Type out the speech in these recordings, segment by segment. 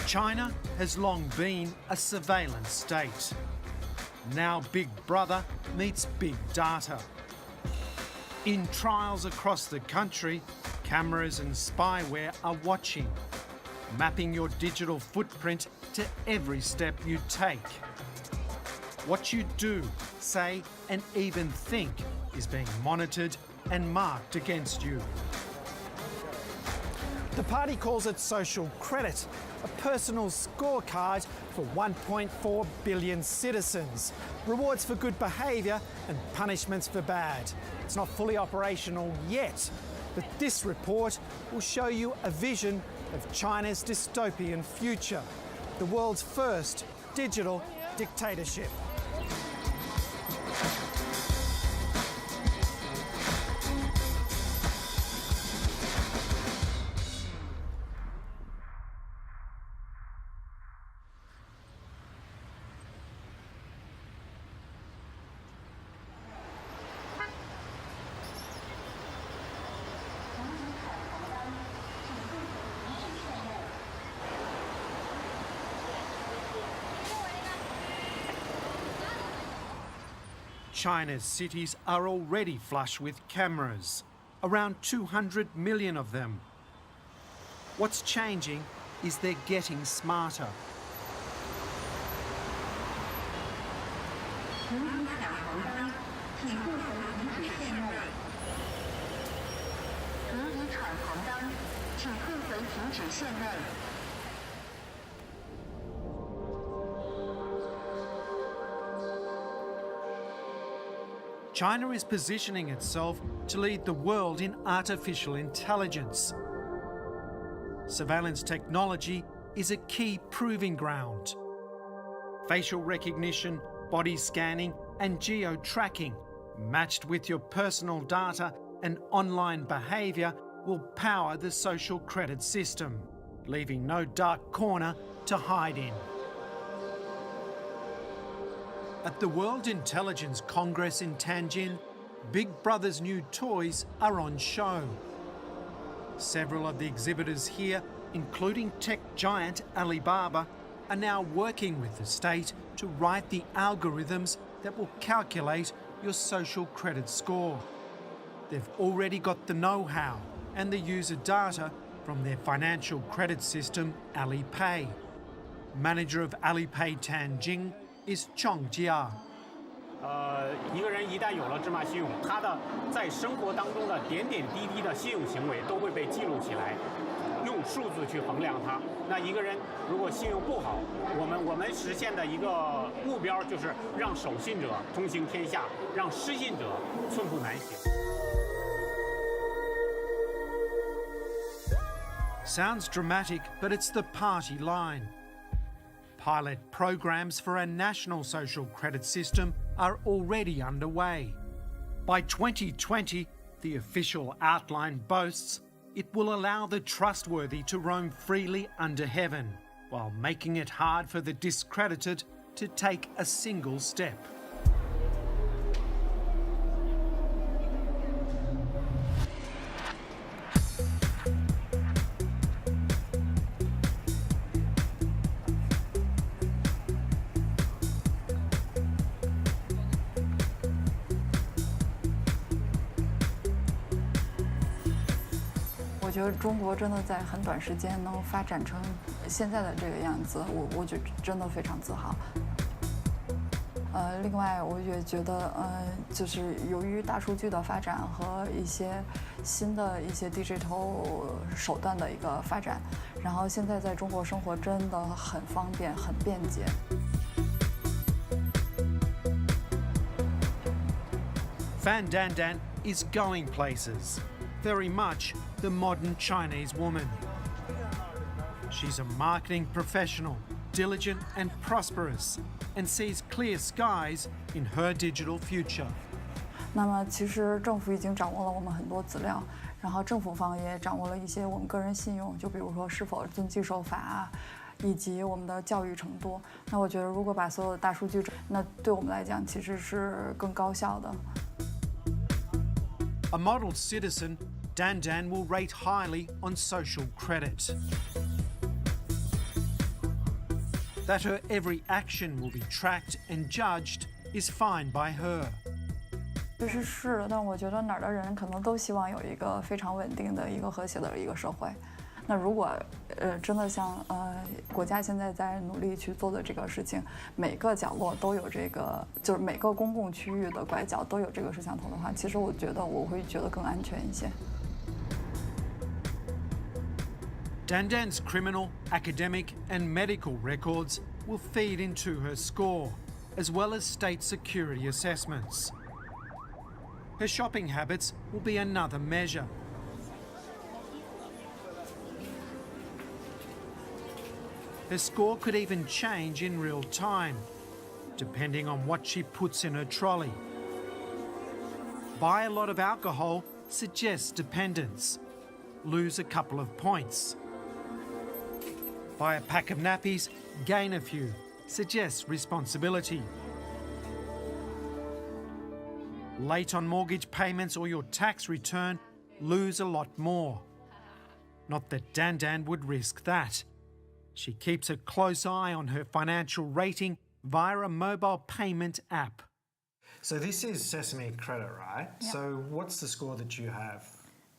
China has long been a surveillance state. Now Big Brother meets Big Data. In trials across the country, cameras and spyware are watching, mapping your digital footprint to every step you take. What you do, say, and even think is being monitored and marked against you. The party calls it social credit, a personal scorecard for 1.4 billion citizens. Rewards for good behaviour and punishments for bad. It's not fully operational yet, but this report will show you a vision of China's dystopian future, the world's first digital dictatorship. China's cities are already flush with cameras, around 200 million of them. What's changing is they're getting smarter. China is positioning itself to lead the world in artificial intelligence. Surveillance technology is a key proving ground. Facial recognition, body scanning and geo-tracking, matched with your personal data and online behaviour, will power the social credit system, leaving no dark corner to hide in. At the World Intelligence Congress in Tianjin, Big Brother's new toys are on show. Several of the exhibitors here, including tech giant Alibaba, are now working with the state to write the algorithms that will calculate your social credit score. They've already got the know-how and the user data from their financial credit system, Alipay. Manager of Alipay Tianjin is Chong Jia. 一个人一旦有了芝麻信用，他的在生活当中的点点滴滴的信用行为都会被记录起来，用数字去衡量它。那一个人如果信用不好，我们实现的一个目标就是让守信者通行天下，让失信者寸步难行。Sounds dramatic, but it's the party line. Pilot programs for a national social credit system are already underway. By 2020, the official outline boasts it will allow the trustworthy to roam freely under heaven, while making it hard for the discredited to take a single step.我觉得中国真的在很短时间能发展成现在的这个样子，我觉得真的非常自豪。另外，我也觉得，就是由于大数据的发展和一些新的一些 digital 手段的一个发展，然后现在在中国生活真的很方便、很便捷。Fan Dandan is going places. Very much the modern Chinese woman. She's a marketing professional, diligent and prosperous, and sees clear skies in her digital future. 那么，其实政府已经掌握了我们很多资料，然后政府方也掌握了一些我们个人信用，就比如说是否遵纪守法啊，以及我们的教育程度。那我觉得，如果把所有的大数据，那对我们来讲其实是更高效的。A model citizen, Dandan will rate highly on social credit. That her every action will be tracked and judged is fine by her. 其实是的，但我觉得哪儿的人可能都希望有一个非常稳定的一个和谐的一个社会。那如果真的像国家现在在努力去做的这个事情，每个角落都有这个，就是每个公共区域的拐角都有这个摄像头的话，其实我觉得我会觉得更安全一些。Dandan's criminal, academic and medical records will feed into her score, as well as state security assessments. Her shopping habits will be another measure. Her score could even change in real time, depending on what she puts in her trolley. Buy a lot of alcohol suggests dependence. Lose a couple of points. Buy a pack of nappies, gain a few, suggests responsibility. Late on mortgage payments or your tax return, lose a lot more. Not that Dandan would risk that. She keeps a close eye on her financial rating via a mobile payment app. So this is Sesame Credit, right? Yep. So what's the score that you have?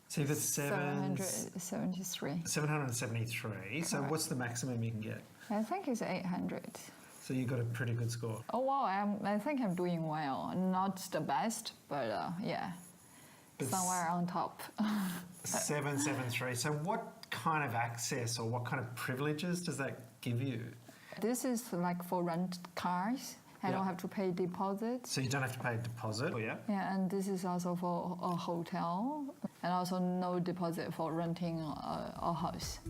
See, that's 773. 773. So Correct. what's the maximum you can get? I think it's 800. So you got a pretty good score. Oh wow, I think I'm doing well. Not the best, but yeah, But somewhere on top. 773. So what kind of access or what kind of privileges does that give you? This is like for rent cars. I Yeah. don't have to pay deposit. So you don't have to pay a deposit? Oh, yeah? Yeah, and this is also for a hotel, and also no deposit for renting a house.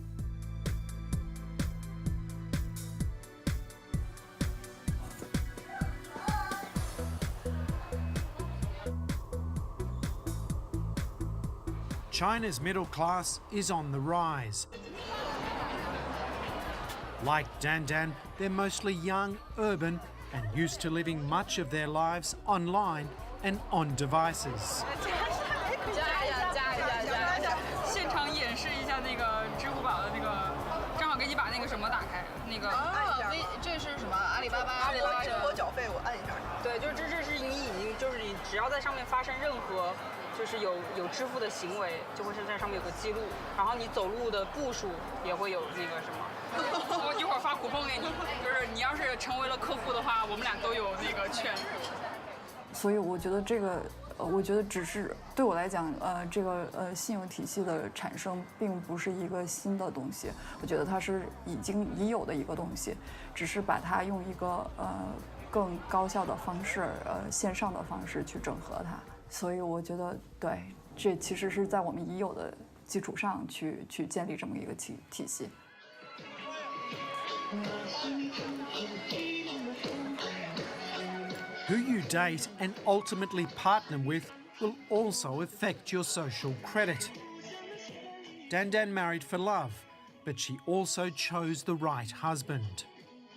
China's middle class is on the rise. Like Dandan, they're mostly young, urban, and used to living much of their lives online and on devices. 现场演示一下那个支付宝的那个，正好给你把那个什么打开，那个这是什么？阿里巴巴生活缴费，我按一下。对，就是这是你已经就是你只要在上面发生任何就是有支付的行为，就会是在上面有个记录，然后你走路的步数也会有那个什么。我一会儿发คู碰给你，就是你要是成为了客户的话，我们俩都有那个券。所以我觉得这个，我觉得只是对我来讲，这个信用体系的产生并不是一个新的东西，我觉得它是已有的一个东西，只是把它用一个更高效的方式，线上的方式去整合它。所以我觉得，对，这其实是在我们已有的基础上去建立这么一个体系。Who you date and ultimately partner with will also affect your social credit. Dandan married for love, but she also chose the right husband.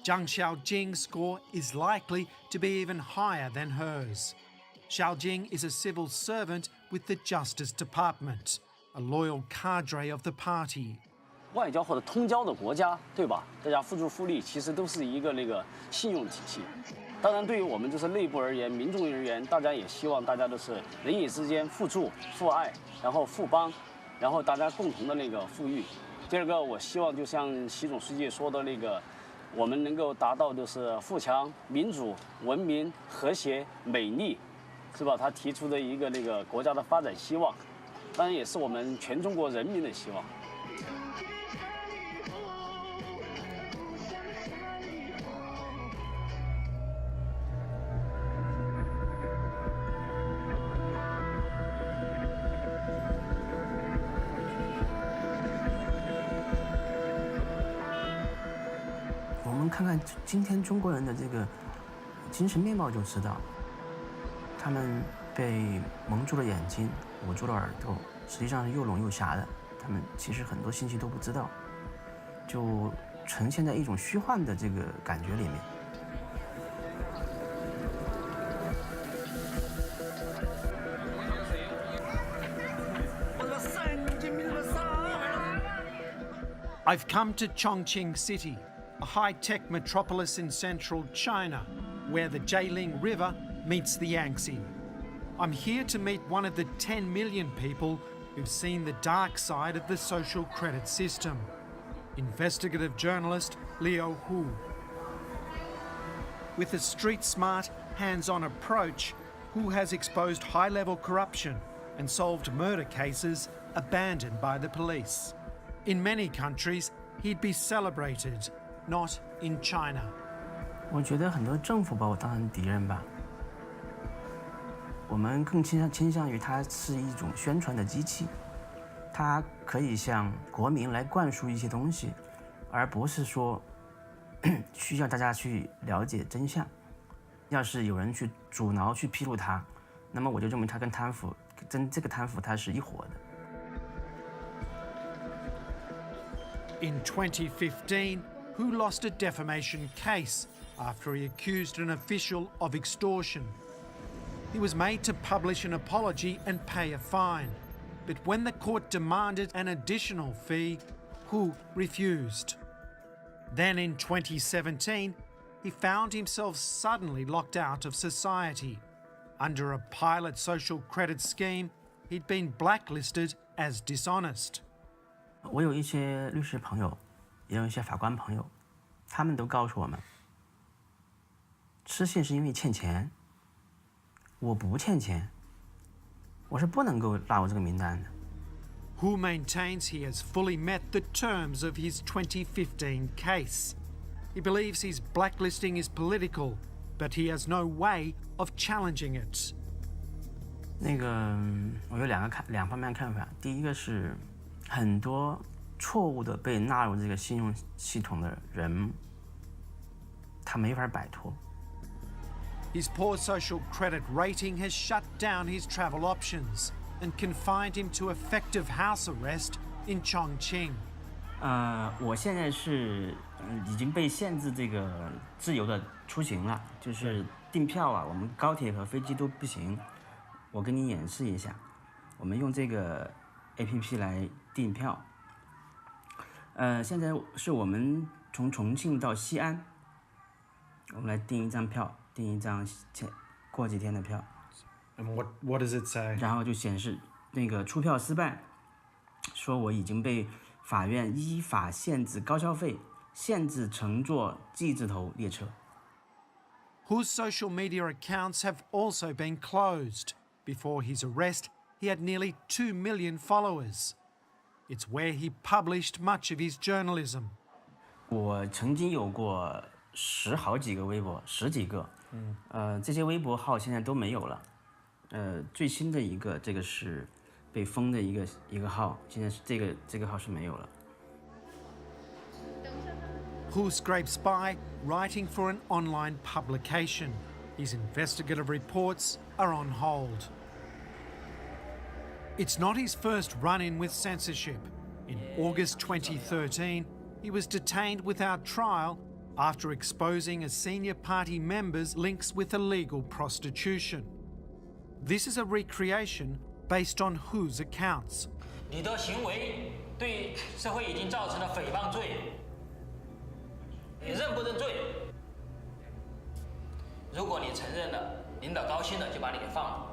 Zhang Xiaojing's score is likely to be even higher than hers. Xiaojing is a civil servant with the Justice Department, a loyal cadre of the party. 外交或者通交的国家，对吧？大家付出互利，其实都是一个信用体系。当然，对于我们就是内部而言，民众而言，大家也希望大家都是人与之间互助、互爱，然后互帮，然后大家共同的富裕。第二个，我希望就像习总书记说的我们能够达到就是富强、民主、文明、和谐、美丽，是吧？他提出的一个国家的发展希望，当然也是我们全中国人民的希望。我们看看今天中国人的这个精神面貌就知道，他们被蒙住了眼睛，捂住了耳朵，实际上是又聋又瞎的。他们其实很多信息都不知道，就呈现在一种虚幻的这个感觉里面。I've come to Chongqing City, a high-tech metropolis in central China, where the Jialing River meets the Yangtze. I'm here to meet one of the 10 million people who've seen the dark side of the social credit system. Investigative journalist Leo Hu. With a street-smart, hands-on approach, Hu has exposed high-level corruption and solved murder cases abandoned by the police. In many countries, he'd be celebrated, not in China. 我觉得很多政府把我当成敌人吧。我们更倾向于它是一种宣传的机器，它可以向国民来灌输一些东西，而不是说需要大家去了解真相。要是有人去阻挠、去披露它，那么我就认为它跟贪腐，这个贪腐它是一伙的。In 2015, Hu lost a defamation case after he accused an official of extortion. He was made to publish an apology and pay a fine, but when the court demanded an additional fee, Hu refused. Then in 2017, he found himself suddenly locked out of society. Under a pilot social credit scheme, he'd been blacklisted as dishonest. 我有一些律师朋友，也有一些法官朋友，他们都告诉我们，失信是因为欠钱。我不欠钱，我是不能够纳入这个名单的。Hu maintains he has fully met the terms of his 2015 case. He believes his blacklisting is political, but he has no way of challenging it. 那个，我有两方面看法。第一个是，很多错误的被纳入这个信用系统的人，他没法摆脱。His poor social credit rating has shut down his travel options and confined him to effective house arrest in Chongqing. 我现在是已经被限制这个自由的出行了，就是订票啊，我们高铁和飞机都不行。我跟你演示一下，我们用这个 APP 来订票。现在是我们从重庆到西安，我们来订一张票，订一张过几天的票。And what does it say? 然后就显示那个出票失败，说我已经被法院依法限制高消费，限制乘坐 G 字头列车。Hu's social media accounts have also been closed. Before his arrest, he had nearly 2 million followers. It's where he published much of his journalism. 我曾经有过好几个微博，10几个，这些微博号现在都没有了。最新的一个，这个是被封的一个号，现在是这个号是没有了。Hu scrapes by, writing for an online publication. His investigative reports are on hold. It's not his first run-in with censorship. In August 2013, he was detained without trial after exposing a senior party member's links with illegal prostitution. This is a recreation based on Hu's accounts. 你的行为对社会已经造成了诽谤罪，你认不认罪？如果你承认了，领导高兴了就把你给放了。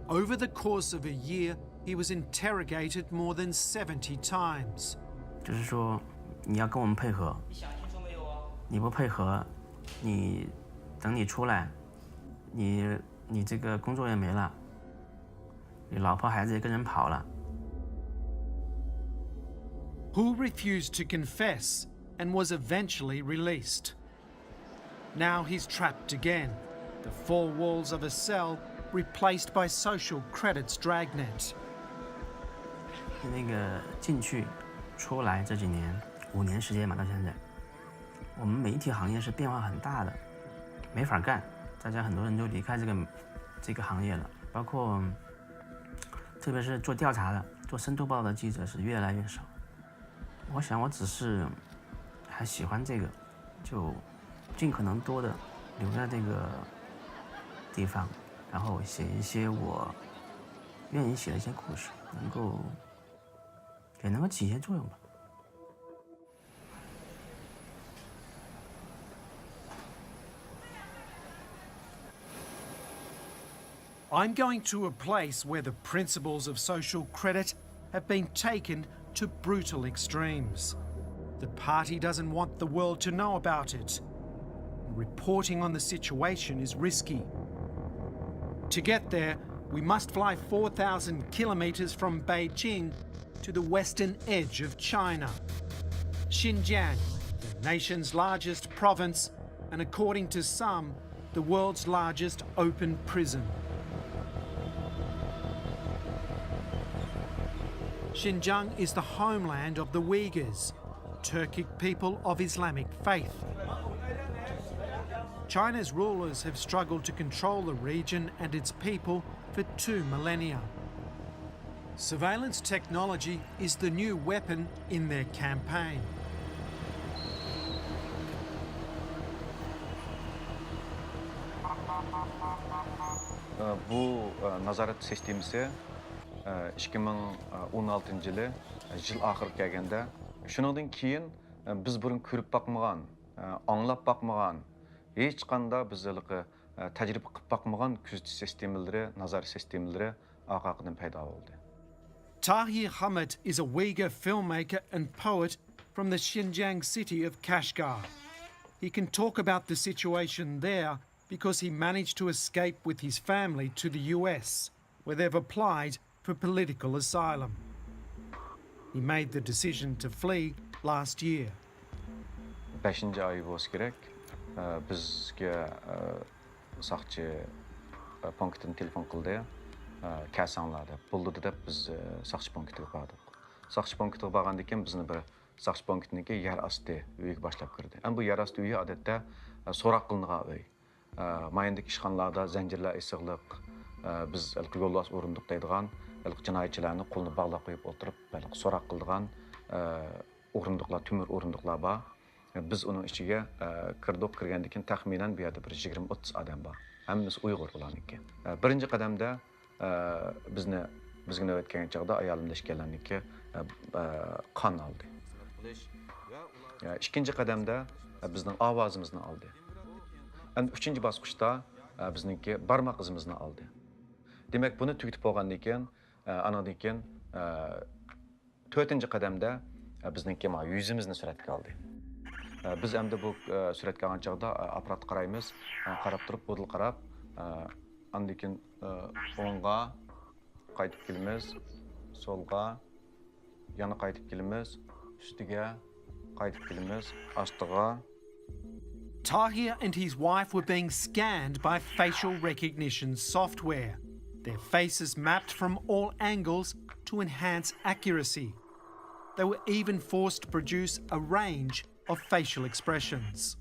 Over the course of a year, he was interrogated more than 70 times. 就是说，你要跟我们配合，你想清楚没有啊？你不配合，等你出来，你这个工作也没了，你老婆孩子也跟人跑了。Hu refused to confess and was eventually released. Now he's trapped again, the four walls of a cell replaced by social credit's dragnet. 那个进去出来这几年，5年时间嘛，到现在，我们媒体行业是变化很大的，没法干，大家很多人都离开这个行业了，包括特别是做调查的、做深度报道的记者是越来越少。我想我只是还喜欢这个，就尽可能多的留在这个地方，然后写一些我愿意写的一些故事，能够起一些作用吧。I'm going to a place where the principles of social credit have been taken to brutal extremes. The party doesn't want the world to know about it. Reporting on the situation is risky. To get there, we must fly 4,000 kilometres from Beijing to the western edge of China. Xinjiang, the nation's largest province, and according to some, the world's largest open prison. Xinjiang is the homeland of the Uyghurs, Turkic people of Islamic faith. China's rulers have struggled to control the region and its people for 2 millennia. Surveillance technology is the new weapon in their campaign. Bu nazorat sistemasi 2016 yılı yıl ahırı kelgende shuningdan keyin biz burun ko'rib bakmagan, anglab bakmagan, hech qanday biz tajriba qilib bakmagan kuzatish sistemalari, nazorat sistemalari orqadan paydo bo'ldi. Tahir Hamid is a Uyghur filmmaker and poet from the Xinjiang city of Kashgar. He can talk about the situation there because he managed to escape with his family to the US, where they've applied for political asylum. He made the decision to flee last year. 5-nji ay bo'lsa kerak, bizga saqchi punktdan telefon qildi. Kelsanglar deb bo'ldi deb biz saqchi punktiga bordik. Saqchi punktiga borgandan keyin bizni bir saqchi punktniki yer osti uyiga boshlab kirdi. Bu yer osti uyi odatda so'roq qilingan uy. Mayindagi ishxonalarda zanjirlar isig'liq, biz yo'lbos o'rindiq deydigan jinoyatchilarni qo'lini bog'lab qo'yib o'tirib, so'roq qiladigan o'rindiqlar, tumur o'rindiqlar bor. Biz uning ichiga kirdik, kirgandan keyin taxminan bu yerda bir 20-30 odam bor. Hammasi Uyg'ur ularniki. Birinchi qadamda bizga navbat kelgan chog'da ayolimlashganlarniki qon oldi. Ikkinchi qadamda bizning ovozimizni oldi. Uchinchi bosqichda bizniki barmoq izimizni oldi. Demak, buni tugatib bo'lgandan keyin, anadan keyin 4-chi qadamda bizniki yuzimizni suratga oldi. Biz endi bu suratga olgan chog'da apparat qaraymiz, qarab turib, bo'dil qarab, andan keyin o'ngga qaytib kelamiz, solga, yana qaytib kelamiz, ustiga qaytib kelamiz, ostiga. Tahir and his wife were being scanned by facial recognition software. Their faces mapped from all angles to enhance accuracy. They were even forced to produce a range of facial expressions.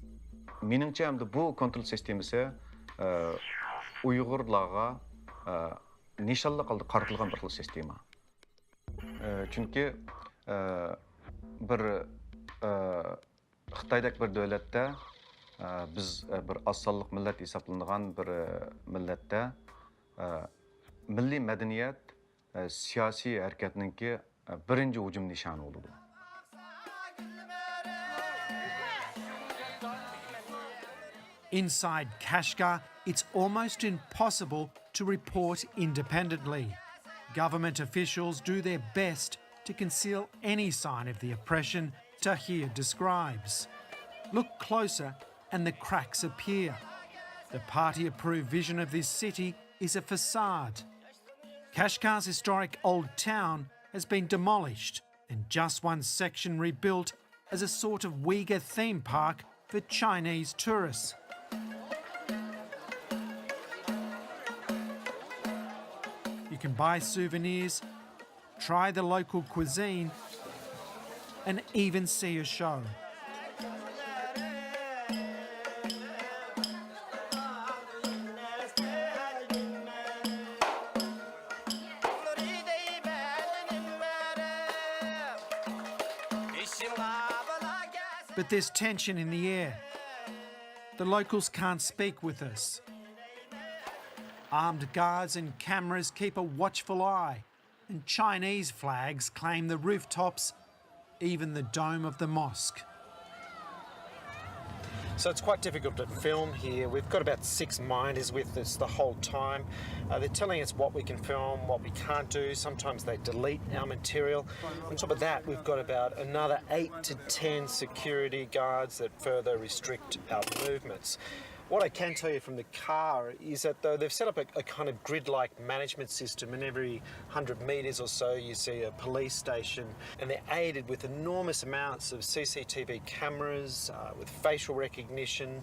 Meningcha hamda bu kontrol sistemasi Uyg'urlarga nishonli qildi qaratilgan bir xil sistema. Chunki bir Xitoydagi bir davlatda biz bir asonliq millat hisoblanadigan bir millatda milliy madaniyat siyosiy harakatninki birinchi hujum nishoni bo'ldi. Inside Kashgar, it's almost impossible to report independently. Government officials do their best to conceal any sign of the oppression Tahir describes. Look closer and the cracks appear. The party-approved vision of this city is a facade. Kashgar's historic old town has been demolished and just one section rebuilt as a sort of Uyghur theme park for Chinese tourists. You can buy souvenirs, try the local cuisine, and even see a show. But there's tension in the air. The locals can't speak with us. Armed guards and cameras keep a watchful eye, and Chinese flags claim the rooftops, even the dome of the mosque. So it's quite difficult to film here. We've got about 6 miners with us the whole time. They're telling us what we can film, what we can't do. Sometimes they delete our material. On top of that, we've got about another 8 to 10 security guards that further restrict our movements. What I can tell you from the car is that though they've set up a kind of grid-like management system, and every 100 metres or so you see a police station, and they're aided with enormous amounts of CCTV cameras, with facial recognition,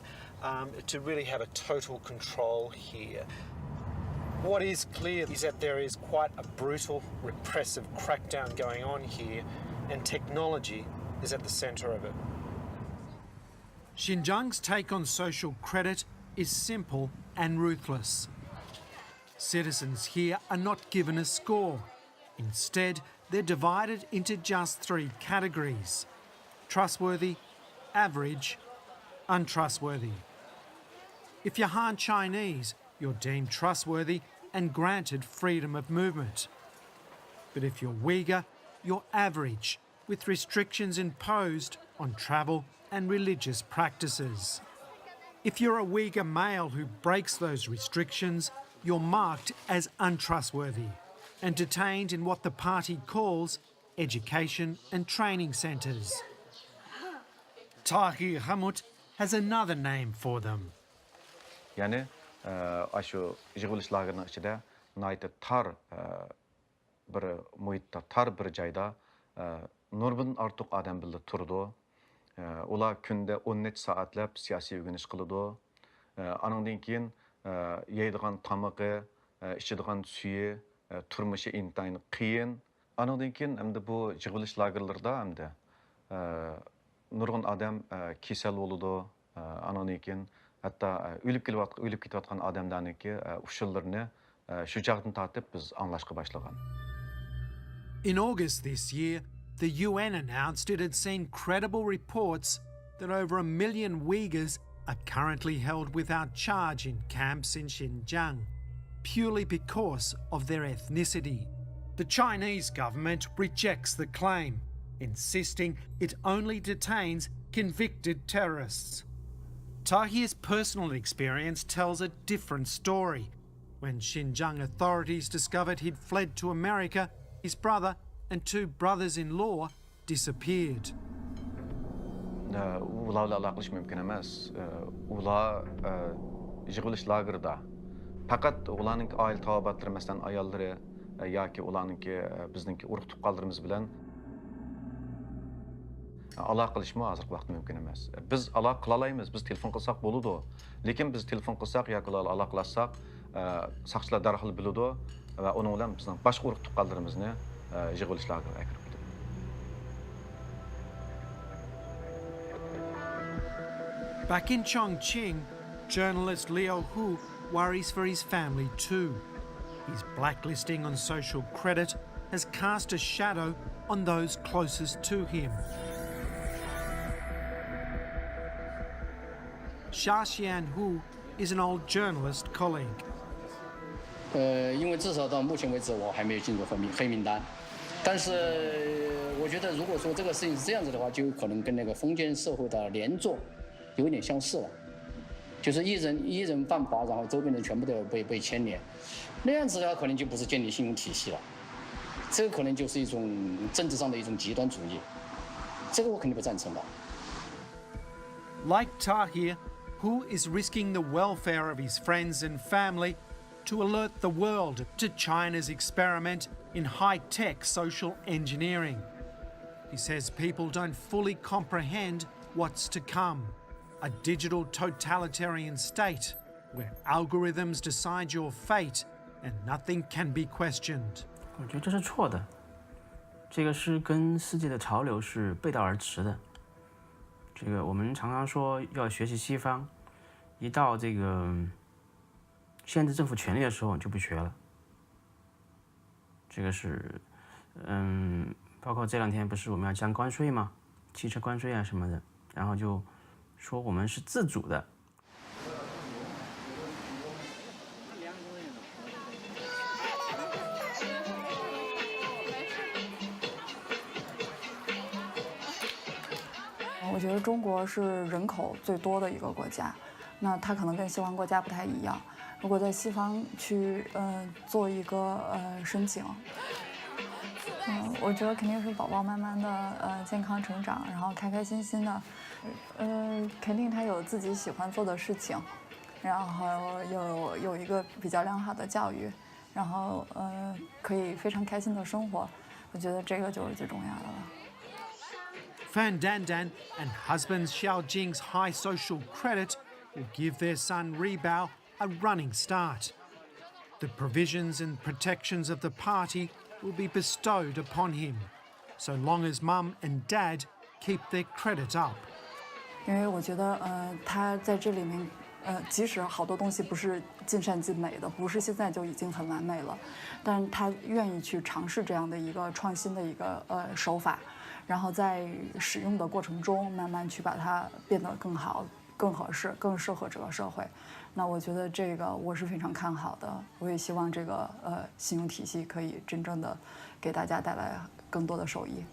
to really have a total control here. What is clear is that there is quite a brutal, repressive crackdown going on here, and technology is at the centre of it. Xinjiang's take on social credit is simple and ruthless. Citizens here are not given a score. Instead, they're divided into just 3 categories: trustworthy, average, untrustworthy. If you're Han Chinese, you're deemed trustworthy and granted freedom of movement. But if you're Uyghur, you're average, with restrictions imposed on travel and religious practices. If you're a Uyghur male who breaks those restrictions, you're marked as untrustworthy and detained in what the party calls education and training centres. Tahir Hamut has another name for them. Yani aşu yig'ilish lagerining ichida nihoyatda tar bir muhitda, tar bir joyda nurdan ortiq odam birga turdi. Ular kunda 10 necha soatlab siyosiy o'rganish qiladi. Andan keyin yeydigan tamog'i, ichadigan suyi, turmushi intayin qiyin. Andan keyin hamda bu yig'ilish lagerlarida hamda nurg'un odam kasal bo'ladi. Andan keyin hatto o'lib ketayotgan odamlarniki ushullarini shu chaqdan tortib biz anglashga boshlagan. In August this year, the UN announced it had seen credible reports that over 1 million Uyghurs are currently held without charge in camps in Xinjiang, purely because of their ethnicity. The Chinese government rejects the claim, insisting it only detains convicted terrorists. Tahir's personal experience tells a different story. When Xinjiang authorities discovered he'd fled to America, his brother and 2 brothers-in-law disappeared. Ularla aloqalash mumkin emas. Ular yig'ilish lagerida faqat ularning oila tabobatlari, masalan ayollari yoki ularning bizningki urug' tuqqanlarimiz bilan aloqa qilishmi hozirgi vaqtda mumkin emas. Biz aloqa qila olamiz, biz telefon qilsak bo'ladi. Lekin biz telefon qilsak yoki ularga aloqalashsak, saqchilar darhol biladi va uning bilan bizning boshqa urug' tuqqanlarimizni yig'ilish lageriga kirib ketadi. Back in Chongqing, journalist Liu Hu worries for his family too. His blacklisting on social credit has cast a shadow on those closest to him. Xia Xianhu is an old journalist colleague. 因为至少到目前为止我还没有进入黑名单，但是我觉得如果说这个事情是这样子的话，就有可能跟那个封建社会的连坐有点相似了，就是一人犯法，然后周边人全部都被牵连，那样子的话可能就不是建立信用体系了，这个可能就是一种政治上的一种极端主义，这个我肯定不赞成的。 Like Tahir, Hu is risking the welfare of his friends and family to alert the world to China's experiment in high-tech social engineering. He says people don't fully comprehend what's to come, a digital totalitarian state where algorithms decide your fate and nothing can be questioned. 我觉得这是错的，这个是跟世界的潮流是背道而驰的。这个我们常常说要学习西方，一到这个限制政府权力的时候就不学了。这个是，包括这2天不是我们要降关税吗？汽车关税啊什么的，然后就说我们是自主的。 我我觉得中国是人口最多的一个国家，那它可能跟西方国家不太一样。如果在西方去做一个申请，我觉得肯定是宝宝慢慢的健康成长，然后开开心心的，肯定他有自己喜欢做的事情，然后有一个比较良好的教育，然后可以非常开心的生活，我觉得这个就是最重要的了。Fan Dandan and husband Xiao Jing's high social credit will give their son Rebao a running start. The provisions and protections of the party will be bestowed upon him, so long as mum and dad keep their credit up. 因为我觉得他在这里面即使好多东西不是尽善尽美的，不是现在就已经很完美了，但是他愿意去尝试这样的一个创新的一个手法，然后在使用的过程中慢慢去把它变得更好、更合适、更适合这个社会。那我觉得这个我是非常看好的，我也希望这个信用体系可以真正的给大家带来更多的收益。